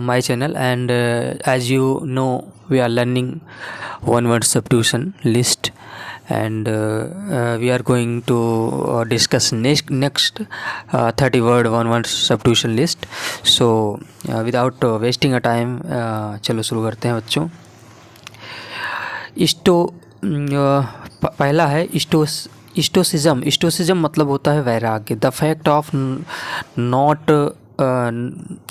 my channel, and as you know, we are learning one word substitution list, and we are going to discuss next 30 word one word substitution list. So without wasting a time, चलो शुरू करते हैं बच्चों। पहला है स्टोसिज्म। स्टोसिज्म मतलब होता है वैराग्य। The fact of not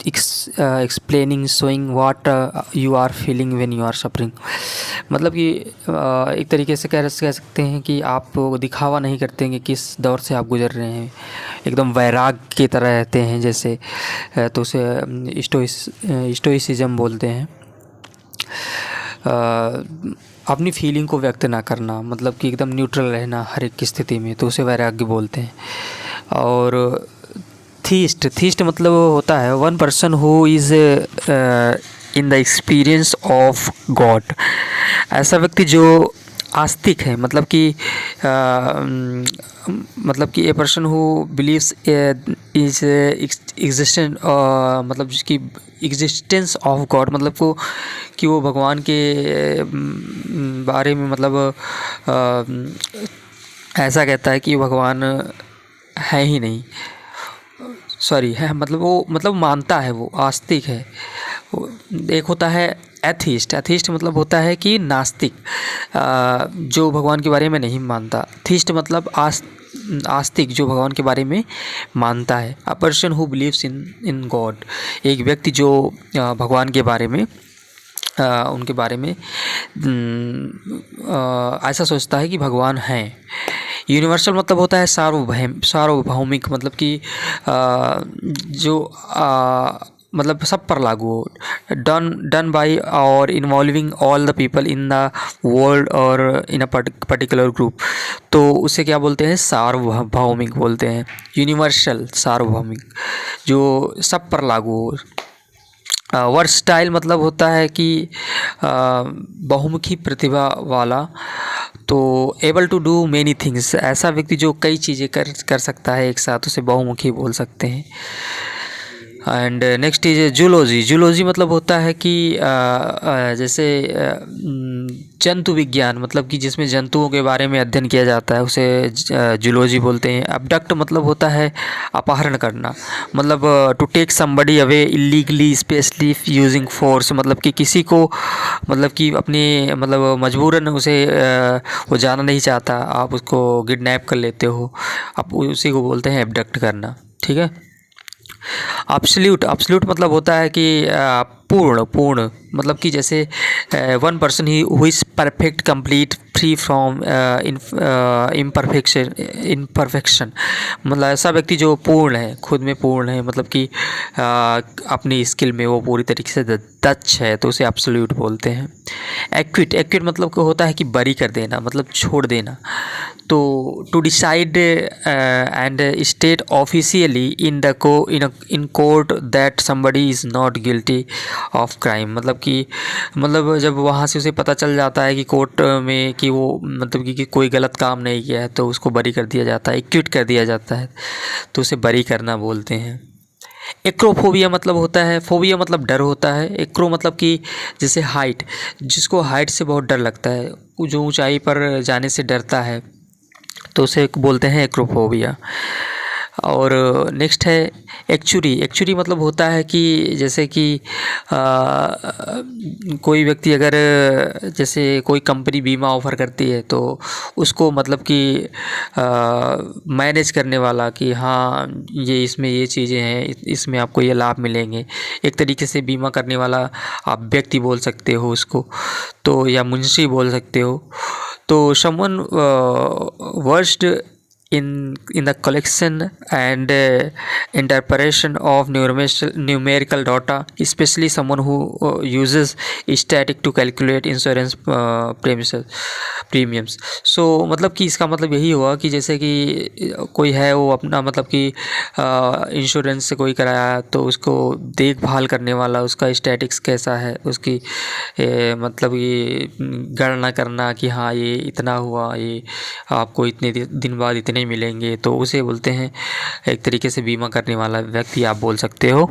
explaining showing what you are feeling when you are suffering. मतलब कि एक तरीके से कह सकते हैं कि आप दिखावा नहीं करते हैं कि किस दौर से आप गुजर रहे हैं, एकदम वैराग्य की तरह रहते हैं जैसे, तो उसे स्टोइसिज्म बोलते हैं। अपनी फीलिंग को व्यक्त ना करना, मतलब कि एकदम न्यूट्रल रहना हर एक की स्थिति में, तो उसे वैराग्य बोलते हैं। और थीस्ट मतलब होता है one person who is in the experience of God. ऐसा व्यक्ति जो आस्तिक है, मतलब कि a person who believes is existence, मतलब जिसकी एग्जिस्टेंस ऑफ गॉड, मतलब कि वो भगवान के बारे में मतलब ऐसा कहता है कि भगवान है ही नहीं, सॉरी है, मतलब वो मतलब मानता है, वो आस्तिक है। एक होता है एथीस्ट। एथीस्ट मतलब होता है कि नास्तिक, जो भगवान के बारे में नहीं मानता। थीस्ट मतलब आस्तिक, जो भगवान के बारे में मानता है। अ person who believes in God, एक व्यक्ति जो भगवान के बारे में उनके बारे में ऐसा सोचता है कि भगवान है। यूनिवर्सल मतलब होता है सार्वभौमिक, मतलब कि जो मतलब सब पर लागू हो। डन बाय और involving all the people in the world और इन अ पर्टिकुलर ग्रुप, तो उसे क्या बोलते हैं? सार्वभौमिक बोलते हैं। यूनिवर्सल सार्वभौमिक, जो सब पर लागू हो। वर्सटाइल मतलब होता है कि बहुमुखी प्रतिभा वाला, तो able to do many things, ऐसा व्यक्ति जो कई चीज़ें कर सकता है एक साथ, उसे बहुमुखी बोल सकते हैं। And next is zoology. Zoology मतलब होता है कि जैसे जंतु विज्ञान, मतलब कि जिसमें जंतुओं के बारे में अध्ययन किया जाता है, उसे जूलॉजी बोलते हैं। अबडक्ट मतलब होता है अपहरण करना, मतलब to take somebody away illegally especially using force, मतलब कि किसी को, मतलब कि अपने मतलब मजबूरन उसे वो जाना नहीं चाहता, आप उसको किडनैप कर लेते हो, आप उसी को बोलते हैं एबडक्ट करना। ठीक है। एब्सोल्यूट मतलब होता है कि पूर्ण, मतलब कि जैसे one person he who is perfect, complete, free from imperfection, मतलब ऐसा व्यक्ति जो पूर्ण है, खुद में पूर्ण है, मतलब कि अपनी स्किल में वो पूरी तरीके से दक्ष है, तो उसे एब्सोल्यूट बोलते हैं। एक्विट मतलब होता है कि बरी कर देना, मतलब छोड़ देना। तो to decide and state officially in court that somebody is not guilty of crime, मतलब कि मतलब जब वहाँ से उसे पता चल जाता है कि कोर्ट में कि वो मतलब कि कोई गलत काम नहीं किया है, तो उसको बरी कर दिया जाता है, एक्विट कर दिया जाता है, तो उसे बरी करना बोलते हैं। एक्रोफोबिया मतलब होता है, फोबिया मतलब डर होता है। एक्रो मतलब कि जैसे हाइट, जिसको हाइट से बहुत डर लगता है, जो ऊंचाई पर जाने से डरता है, तो उसे बोलते हैं एक्रोफोबिया। और नेक्स्ट है एक्चुरी मतलब होता है कि जैसे कि कोई व्यक्ति अगर जैसे कोई कंपनी बीमा ऑफ़र करती है, तो उसको मतलब कि मैनेज करने वाला, कि हाँ ये इसमें ये चीज़ें हैं, इसमें आपको ये लाभ मिलेंगे, एक तरीके से बीमा करने वाला आप व्यक्ति बोल सकते हो उसको, तो या मुंशी बोल सकते हो। तो someone versed in the collection and interpretation of numerical data, especially someone who uses static to calculate insurance premiums। so मतलब कि इसका मतलब यही हुआ कि जैसे कि कोई है, वो अपना मतलब कि इंश्योरेंस से कोई कराया, तो उसको देखभाल करने वाला, उसका स्टैटिक्स कैसा है, उसकी मतलब ये गणना करना कि हाँ ये इतना हुआ, ये आपको इतने दिन बाद इतने मिलेंगे, तो उसे बोलते हैं एक तरीके से बीमा करने वाला व्यक्ति आप बोल सकते हो।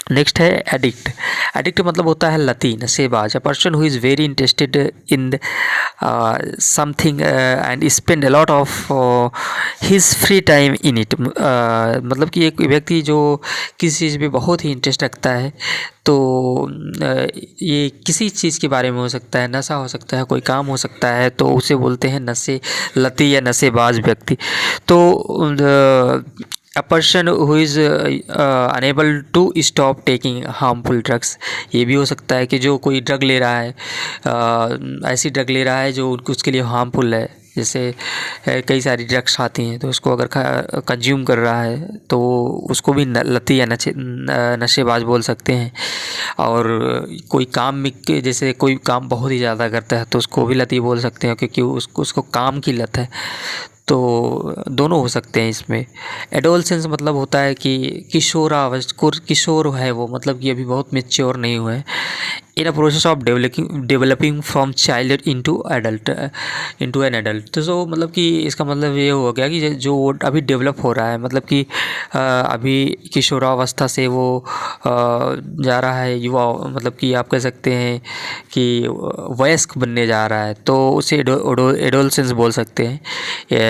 नेक्स्ट है एडिक्ट। एडिक्ट मतलब होता है लती, नशेबाज। A person who is very interested in something and spend a lot of his free time in it. मतलब कि एक व्यक्ति जो किसी चीज़ में बहुत ही इंटरेस्ट रखता है, तो ये किसी चीज़ के बारे में हो सकता है, नशा हो सकता है, कोई काम हो सकता है, तो उसे बोलते हैं नशे लती या नशेबाज व्यक्ति। तो a person who is unable to stop taking harmful drugs. ये भी हो सकता है कि जो कोई ड्रग ले रहा है, ऐसी ड्रग ले रहा है जो उसके लिए हार्मफुल है। जैसे कई सारी ड्रग्स आती हैं, तो उसको अगर कंज्यूम कर रहा है तो उसको भी लती या नशेबाज बोल सकते हैं। और कोई काम में जैसे कोई काम बहुत ही ज़्यादा करता है तो उसको भी लती बोल सकते हैं, क्योंकि उसको काम की लत है। तो दोनों हो सकते हैं इसमें। एडोलसेंस मतलब होता है कि किशोर है वो, मतलब कि अभी बहुत मैच्योर नहीं हुए हैं। In a process of developing from child into an adult. तो सो मतलब कि इसका मतलब ये हो गया कि जो अभी डेवलप हो रहा है, मतलब कि अभी किशोरावस्था से वो जा रहा है युवा, मतलब कि आप कह सकते हैं कि वयस्क बनने जा रहा है, तो उसे एडोलसेंस बोल सकते हैं।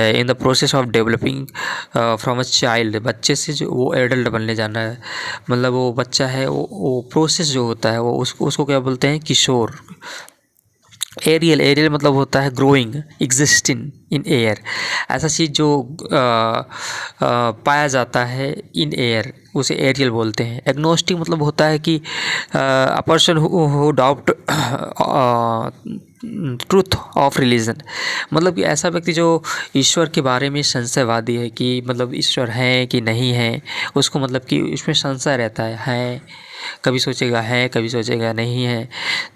In the process of developing from a child, बच्चे से जो वो एडल्ट बनने जाना है, मतलब वो बच्चा है, वो प्रोसेस जो होता है वो उसको क्या बोलते हैं, किशोर। एरियल मतलब होता है ग्रोइंग, एग्जिस्टिंग इन एयर। ऐसा चीज़ जो पाया जाता है इन एयर, उसे एरियल बोलते हैं। एग्नोस्टिक मतलब होता है कि a person who doubt truth of religion. मतलब कि ऐसा व्यक्ति जो ईश्वर के बारे में संशयवादी है, कि मतलब ईश्वर है कि नहीं है, उसको मतलब कि उसमें संशय रहता है, कभी सोचेगा है, कभी सोचेगा नहीं है,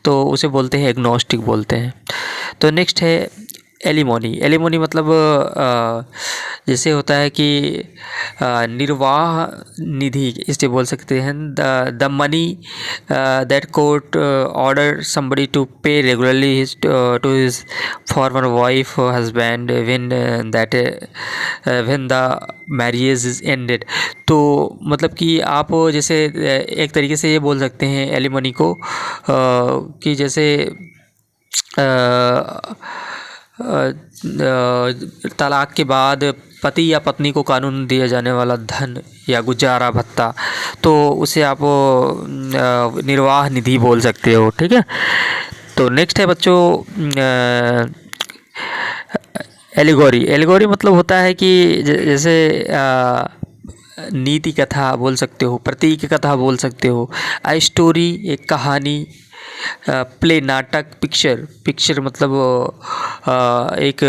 तो उसे बोलते हैं एग्नोस्टिक बोलते हैं। तो नेक्स्ट है एलिमोनी। एलिमोनी मतलब जैसे होता है कि निर्वाह निधि, इसे बोल सकते हैं। The money that court order somebody to pay regularly to his former wife husband when the marriage is ended. तो मतलब कि आप जैसे एक तरीके से ये बोल सकते हैं एलिमनी को, कि जैसे तलाक के बाद पति या पत्नी को कानून दिया जाने वाला धन या गुजारा भत्ता, तो उसे आप निर्वाह निधि बोल सकते हो। ठीक है। तो नेक्स्ट है बच्चों एलिगोरी। एलिगोरी मतलब होता है कि जैसे नीति कथा बोल सकते हो, प्रतीक कथा बोल सकते हो। आई स्टोरी एक कहानी, प्ले नाटक, पिक्चर मतलब एक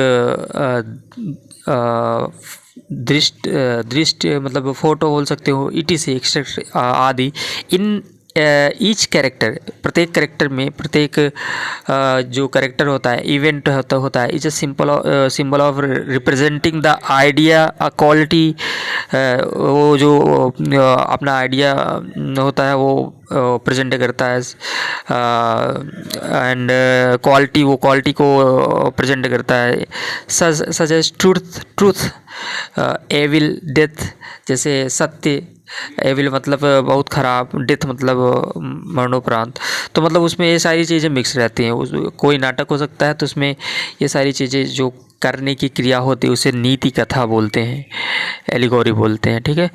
दृश्य मतलब फ़ोटो बोल सकते हो, ETC एक्सेट्रा आदि। इन ईच कैरेक्टर, प्रत्येक कैरेक्टर में, प्रत्येक जो कैरेक्टर होता है, इवेंट होता है, is a symbol of representing the idea, a quality. वो जो अपना आइडिया होता है वो प्रेजेंट करता है, एंड क्वालिटी, वो क्वालिटी को प्रेजेंट करता है। Such as truth, evil, death, जैसे सत्य, एविल मतलब बहुत ख़राब, डेथ मतलब मरणोपरांत। तो मतलब उसमें ये सारी चीज़ें मिक्स रहती हैं। कोई नाटक हो सकता है तो उसमें ये सारी चीज़ें जो करने की क्रिया होती है उसे नीति कथा बोलते हैं, एलिगोरी बोलते हैं। ठीक है।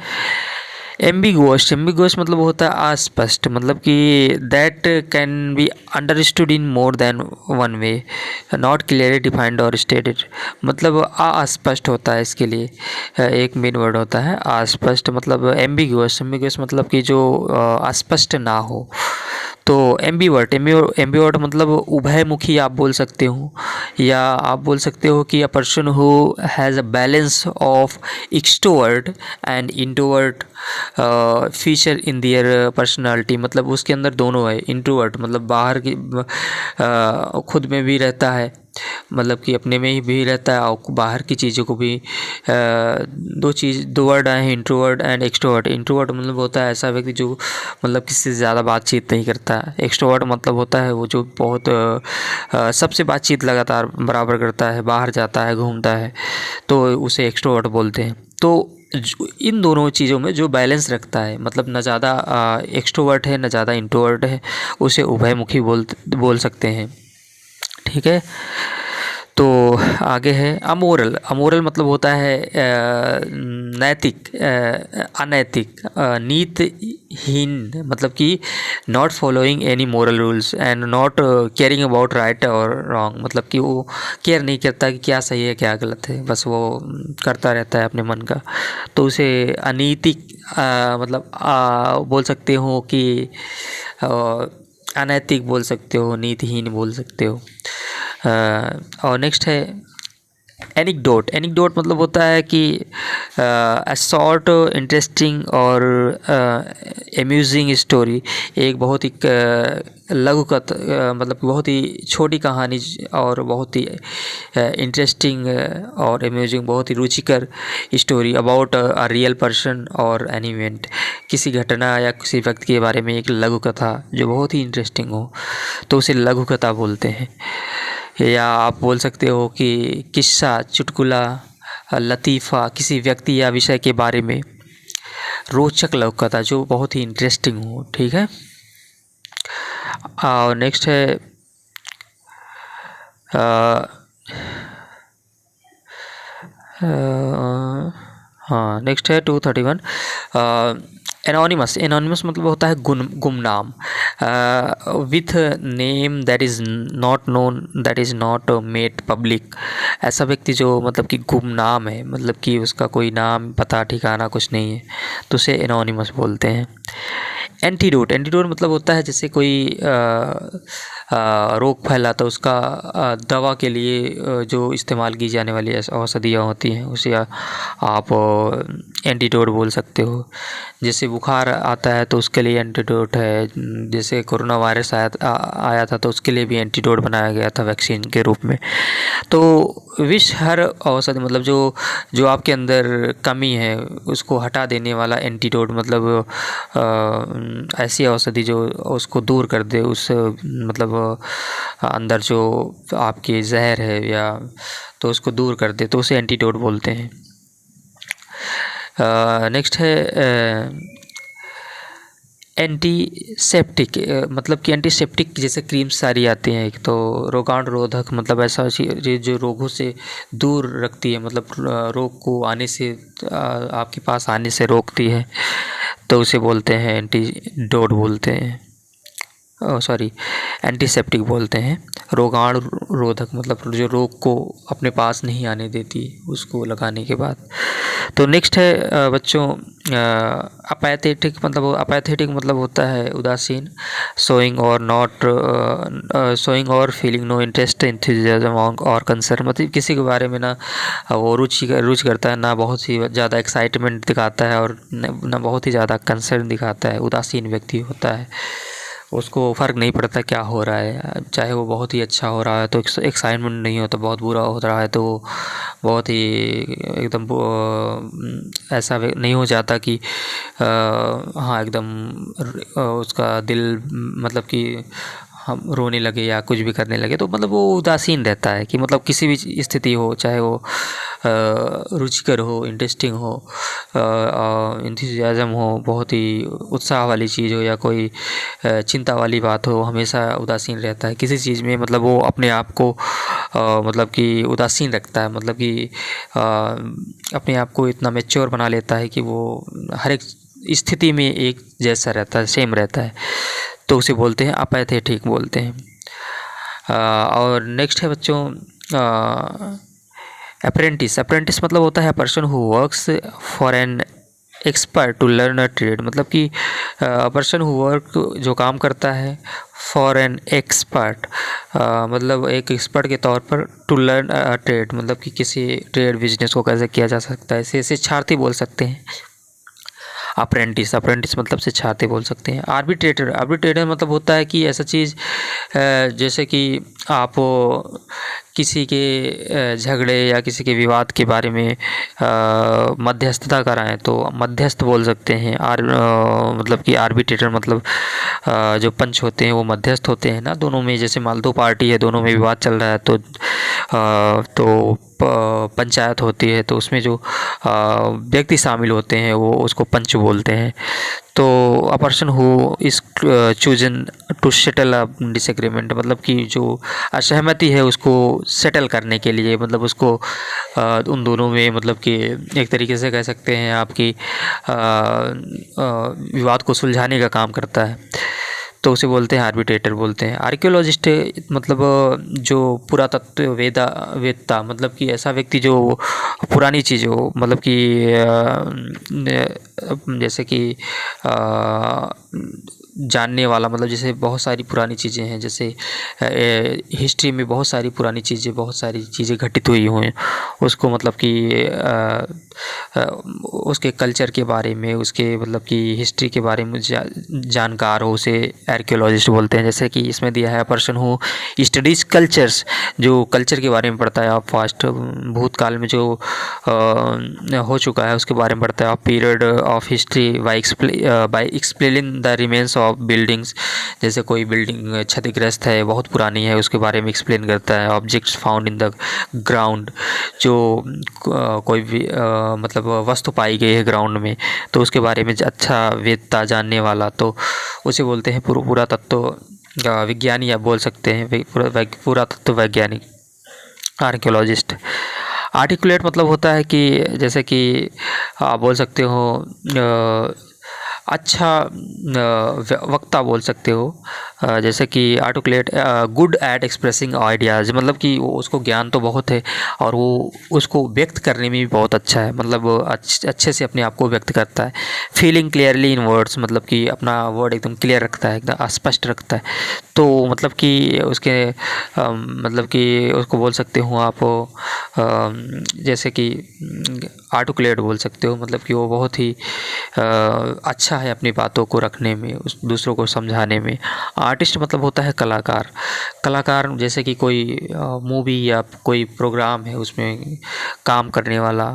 एम्बिगुअस मतलब होता है अस्पष्ट, मतलब कि that can be understood in more than one way, not clearly defined और स्टेटेड। मतलब अस्पष्ट होता है, इसके लिए एक मेन वर्ड होता है अस्पष्ट। मतलब एम्बिगुअस मतलब कि जो अस्पष्ट ना हो। तो एम्बीवर्ट मतलब उभयमुखी आप बोल सकते हो, या आप बोल सकते हो कि a person who has a balance of extrovert and introvert feature in their personality. मतलब उसके अंदर दोनों है। इंट्रोवर्ट मतलब बाहर की खुद में भी रहता है, मतलब कि अपने में ही भी रहता है, और बाहर की चीज़ों को भी दो वर्ड आए हैं, इंट्रोवर्ट एंड एक्सट्रोवर्ट। इंट्रोवर्ट मतलब होता है ऐसा व्यक्ति जो मतलब किसी से ज़्यादा बातचीत नहीं करता। एक्सट्रोवर्ट मतलब होता है वो जो बहुत सबसे बातचीत लगातार बराबर करता है, बाहर जाता है, घूमता है, तो उसे एक्सट्रोवर्ट बोलते हैं। तो इन दोनों चीज़ों में जो बैलेंस रखता है, मतलब न ज़्यादा एक्सट्रोवर्ट है न ज़्यादा इंट्रोवर्ट है, उसे उभयमुखी बोल सकते हैं। ठीक है। तो आगे है अमोरल। अमोरल मतलब होता है नैतिक, अनैतिक, नीतिहीन, मतलब कि not following any moral rules and not caring about right और रॉन्ग, मतलब कि वो केयर नहीं करता कि क्या सही है क्या गलत है, बस वो करता रहता है अपने मन का। तो उसे अनैतिक मतलब बोल सकते हो कि अनैतिक बोल सकते हो, नीतिहीन बोल सकते हो। और नेक्स्ट है एनिक्डोट। एनिक्डोट मतलब होता है कि अ शॉर्ट इंटरेस्टिंग और अम्यूजिंग स्टोरी, एक बहुत ही लघु कथा, मतलब बहुत ही छोटी कहानी और बहुत ही इंटरेस्टिंग और अम्यूजिंग, बहुत ही रुचिकर story about a real person और एन इवेंट, किसी घटना या किसी व्यक्ति के बारे में एक लघु कथा जो बहुत ही इंटरेस्टिंग हो, तो उसे लघु कथा बोलते हैं। या आप बोल सकते हो कि किस्सा, चुटकुला, लतीफ़ा, किसी व्यक्ति या विषय के बारे में रोचक लघु कथा जो बहुत ही इंटरेस्टिंग हो। ठीक है। और नेक्स्ट है हाँ, नेक्स्ट है 231 एनोनिमस। एनोनिमस मतलब होता है गुमनाम, with name that is not known, that is not made public. ऐसा व्यक्ति जो मतलब कि गुमनाम है, मतलब कि उसका कोई नाम पता ठिकाना कुछ नहीं है, तो उसे एनोनिमस बोलते हैं। एंटीडोट। एंटीडोट मतलब होता है जैसे कोई रोग फैला तो उसका दवा के लिए जो इस्तेमाल की जाने वाली औषधियाँ होती हैं उसे आप एंटीडोट बोल सकते हो। जैसे बुखार आता है तो उसके लिए एंटीडोट है, जैसे कोरोना वायरस आया था तो उसके लिए भी एंटीडोट बनाया गया था वैक्सीन के रूप में। तो विष हर औषधि, मतलब जो आपके अंदर कमी है उसको हटा देने वाला एंटीडोट, मतलब ऐसी औषधि जो उसको दूर कर दे, उस मतलब अंदर जो आपकी जहर है या तो उसको दूर कर दे, तो उसे एंटीडोट बोलते हैं। नेक्स्ट है एंटीसेप्टिक। मतलब कि एंटीसेप्टिक जैसे क्रीम्स सारी आती हैं, एक तो रोगाणुरोधक, मतलब ऐसा जो रोगों से दूर रखती है, मतलब रोग को आने से आपके पास आने से रोकती है, तो उसे बोलते हैं एंटीडोट बोलते हैं, सॉरी एंटीसेप्टिक बोलते हैं। रोगाणुरोधक मतलब जो रोग को अपने पास नहीं आने देती उसको लगाने के बाद। तो नेक्स्ट है बच्चों अपैथेटिक। मतलब अपैथेटिक मतलब होता है उदासीन, शोइंग और फीलिंग नो इंटरेस्ट, एंथुसियाज्म और कंसर्न, मतलब किसी के बारे में ना वो रुचि करता है, ना बहुत ही ज़्यादा एक्साइटमेंट दिखाता है और ना बहुत ही ज़्यादा कंसर्न दिखाता है। उदासीन व्यक्ति होता है, उसको फ़र्क नहीं पड़ता क्या हो रहा है, चाहे वो बहुत ही अच्छा हो रहा है तो एक्साइटमेंट नहीं होता, बहुत बुरा हो रहा है तो बहुत ही एकदम ऐसा नहीं हो जाता कि हाँ एकदम उसका दिल मतलब कि हम रोने लगे या कुछ भी करने लगे, तो मतलब वो उदासीन रहता है कि मतलब किसी भी स्थिति हो, चाहे वो रुचिकर हो, इंटरेस्टिंग हो, इंथुसियाज्म हो, बहुत ही उत्साह वाली चीज़ हो या कोई चिंता वाली बात हो, हमेशा उदासीन रहता है किसी चीज़ में। मतलब वो अपने आप को मतलब कि उदासीन रखता है, मतलब कि अपने आप को इतना मैच्योर बना लेता है कि वो हर एक स्थिति में एक जैसा रहता है, सेम रहता है, तो उसे बोलते हैं अपैथेटिक बोलते हैं। और नेक्स्ट है बच्चों अप्रेंटिस। अप्रेंटिस मतलब होता है person who works for an expert to learn a trade, मतलब कि पर्सन हु वर्क जो काम करता है फॉर एन एक्सपर्ट, मतलब एक एक्सपर्ट के तौर पर टू लर्न अ ट्रेड, मतलब कि किसी ट्रेड बिजनेस को कैसे किया जा सकता है, इसे शिक्षार्थी बोल सकते हैं। अप्रेंटिस मतलब शिक्षार्थी बोल सकते हैं। आर्बिट्रेटर। आर्बिट्रेटर मतलब होता है कि ऐसा चीज़ जैसे कि आप किसी के झगड़े या किसी के विवाद के बारे में मध्यस्थता कराएं तो मध्यस्थ बोल सकते हैं। मतलब कि आर्बिट्रेटर मतलब जो पंच होते हैं वो मध्यस्थ होते हैं ना, दोनों में, जैसे मान लो दो पार्टी है, दोनों में विवाद चल रहा है तो तो पंचायत होती है तो उसमें जो व्यक्ति शामिल होते हैं वो उसको पंच बोलते हैं। तो a person who is chosen to settle a disagreement, मतलब कि जो असहमति है उसको सेटल करने के लिए, मतलब उसको उन दोनों में, मतलब कि एक तरीके से कह सकते हैं आपकी विवाद को सुलझाने का काम करता है, तो उसे बोलते हैं आर्बिट्रेटर बोलते हैं। आर्कियोलॉजिस्ट मतलब जो पुरातत्व वेदता, मतलब कि ऐसा व्यक्ति जो पुरानी चीज़ों, मतलब कि जैसे कि जानने वाला, मतलब जैसे बहुत सारी पुरानी चीज़ें हैं, जैसे हिस्ट्री में बहुत सारी पुरानी चीज़ें, बहुत सारी चीज़ें घटित हुई हुई हैं, उसको मतलब कि उसके कल्चर के बारे में, उसके मतलब कि हिस्ट्री के बारे में जानकार हो, उसे आर्कियोलॉजिस्ट बोलते हैं। जैसे कि इसमें दिया है पर्सन हु स्टडीज़ कल्चर्स, जो कल्चर के बारे में पढ़ता है, आप पास्ट भूतकाल में जो हो चुका है उसके बारे में पढ़ता है। आप period of history by explaining the remains of buildings, जैसे कोई बिल्डिंग क्षतिग्रस्त है, बहुत पुरानी है, उसके बारे में एक्सप्लेन करता है। Objects found in the ground, जो कोई भी मतलब वस्तु पाई गई है ग्राउंड में, तो उसके बारे में अच्छा वेदता जानने वाला, तो उसे बोलते हैं पुरातत्व विज्ञानी, आप बोल सकते हैं पुरातत्व वैज्ञानिक, आर्कियोलॉजिस्ट। आर्टिकुलेट मतलब होता है कि जैसे कि आप बोल सकते हो अच्छा वक्ता बोल सकते हो। जैसे कि articulate good at expressing ideas, मतलब कि वो उसको ज्ञान तो बहुत है और वो उसको व्यक्त करने में भी बहुत अच्छा है, मतलब अच्छे से अपने आप को व्यक्त करता है। फीलिंग क्लियरली इन वर्ड्स, मतलब कि अपना वर्ड एकदम क्लियर रखता है, एकदम स्पष्ट रखता है। तो मतलब कि उसके मतलब कि उसको बोल सकते हो आप जैसे कि आर्टिकुलेट बोल सकते हो, मतलब कि वो बहुत ही अच्छा है अपनी बातों को रखने में, उस दूसरों को समझाने में। आर्टिस्ट मतलब होता है कलाकार। कलाकार जैसे कि कोई मूवी या कोई प्रोग्राम है उसमें काम करने वाला,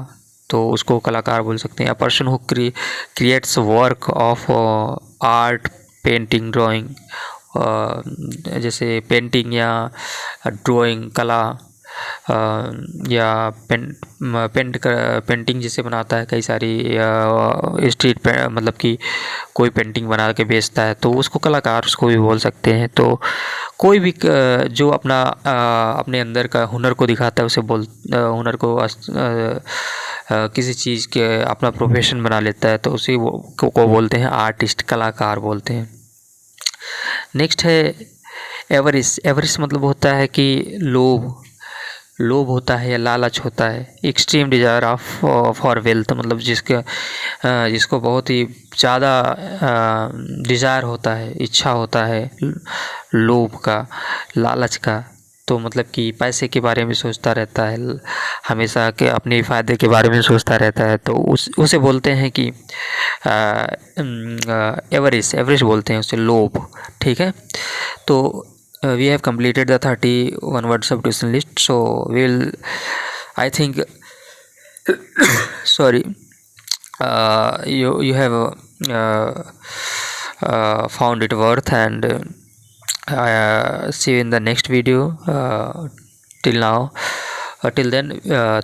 तो उसको कलाकार बोल सकते हैं। अ person who creates work of art, painting, drawing, जैसे पेंटिंग या ड्राइंग कला, या पेंटिंग जिसे बनाता है, कई सारी स्ट्रीट पे, मतलब कि कोई पेंटिंग बना के बेचता है, तो उसको कलाकार उसको भी बोल सकते हैं। तो कोई भी जो अपने अंदर का हुनर को दिखाता है उसे हुनर को किसी चीज़ के अपना प्रोफेशन बना लेता है, तो उसी को बोलते हैं आर्टिस्ट, कलाकार बोलते हैं। नेक्स्ट है एवरिस। एवरिस मतलब होता है कि लोभ, लोभ होता है या लालच होता है। Extreme desire of for wealth, मतलब जिसको बहुत ही ज़्यादा डिज़ायर होता है, इच्छा होता है लोभ का, लालच का, तो मतलब कि पैसे के बारे में सोचता रहता है हमेशा, के अपने फ़ायदे के बारे में सोचता रहता है, तो उसे बोलते हैं कि एवरिस, एवरिस बोलते हैं उसे, लोभ। ठीक है, तो we have completed the 31 words of question list, so we'll, I think, sorry, you have found it worth, and see you in the next video. Till now, till then,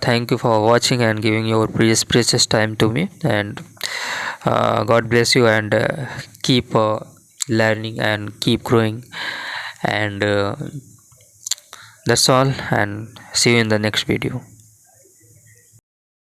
thank you for watching and giving your precious time to me, and God bless you, and keep learning and keep growing, and that's all, and see you in the next video.